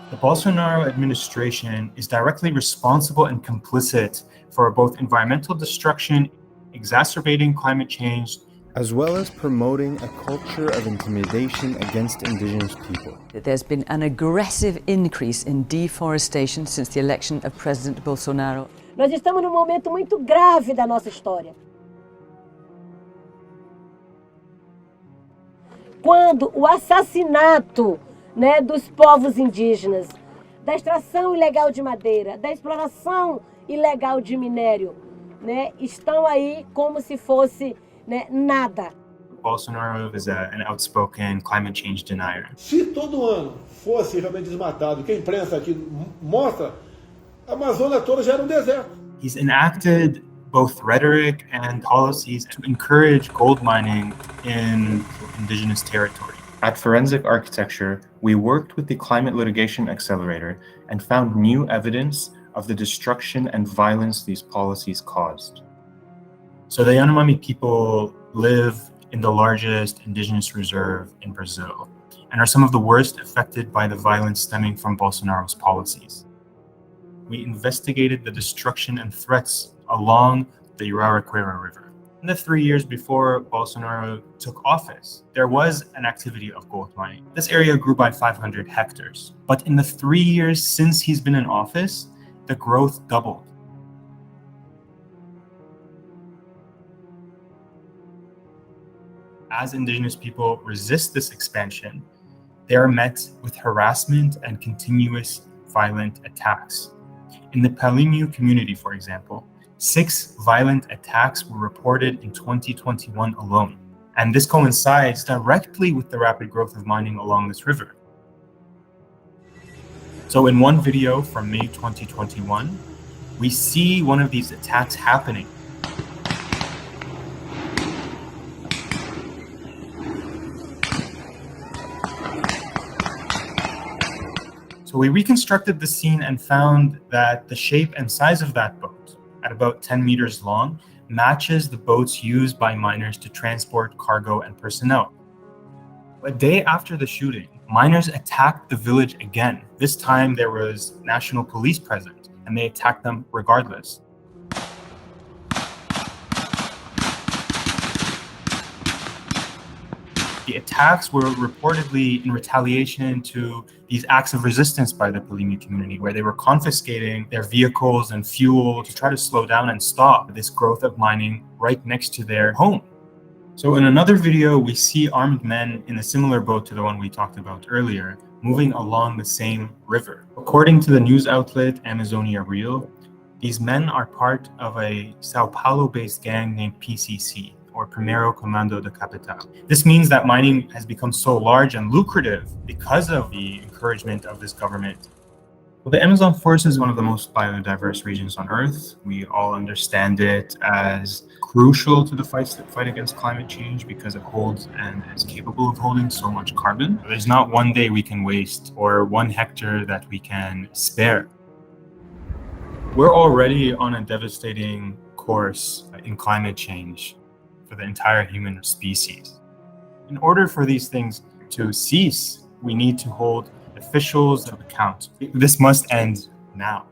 The Bolsonaro administration is directly responsible and complicit for both environmental destruction, exacerbating climate change, as well as promoting a culture of intimidation against indigenous people. There's been an aggressive increase in deforestation since the election of President Bolsonaro. Nós estamos num momento muito grave da nossa história. Quando o assassinato, dos povos indígenas, da extração ilegal de madeira, da exploração ilegal de minério, estão aí como se fosse nada. Bolsonaro is an outspoken climate change denier. Se todo ano fosse realmente desmatado, que a imprensa aqui mostra, a Amazônia toda já era um deserto. He's enacted both rhetoric and policies to encourage gold mining in indigenous territory. At Forensic Architecture, we worked with the Climate Litigation Accelerator and found new evidence of the destruction and violence these policies caused. So the Yanomami people live in the largest indigenous reserve in Brazil and are some of the worst affected by the violence stemming from Bolsonaro's policies. We investigated the destruction and threats along the Araraquara River. In the 3 years before Bolsonaro took office, there was an activity of gold mining. This area grew by 500 hectares. But in the 3 years since he's been in office, the growth doubled. As indigenous people resist this expansion, they are met with harassment and continuous violent attacks. In the Palimiu community, for example, 6 violent attacks were reported in 2021 alone. And this coincides directly with the rapid growth of mining along this river. So in one video from May 2021, we see one of these attacks happening. So we reconstructed the scene and found that the shape and size of that boat, at about 10 meters long, matches the boats used by miners to transport cargo and personnel. A day after the shooting, miners attacked the village again. This time there was national police present, and they attacked them regardless. The attacks were reportedly in retaliation to these acts of resistance by the Palimiu community, where they were confiscating their vehicles and fuel to try to slow down and stop this growth of mining right next to their home. So in another video, we see armed men in a similar boat to the one we talked about earlier, moving along the same river. According to the news outlet Amazonia Real, these men are part of a Sao Paulo-based gang named PCC, or Primeiro Comando da Capital. This means that mining has become so large and lucrative because of the encouragement of this government. Well, the Amazon forest is one of the most biodiverse regions on Earth. We all understand it as crucial to the fight against climate change because it holds and is capable of holding so much carbon. There's not one day we can waste or 1 hectare that we can spare. We're already on a devastating course in climate change for the entire human species. In order for these things to cease, we need to hold officials to account. This must end now.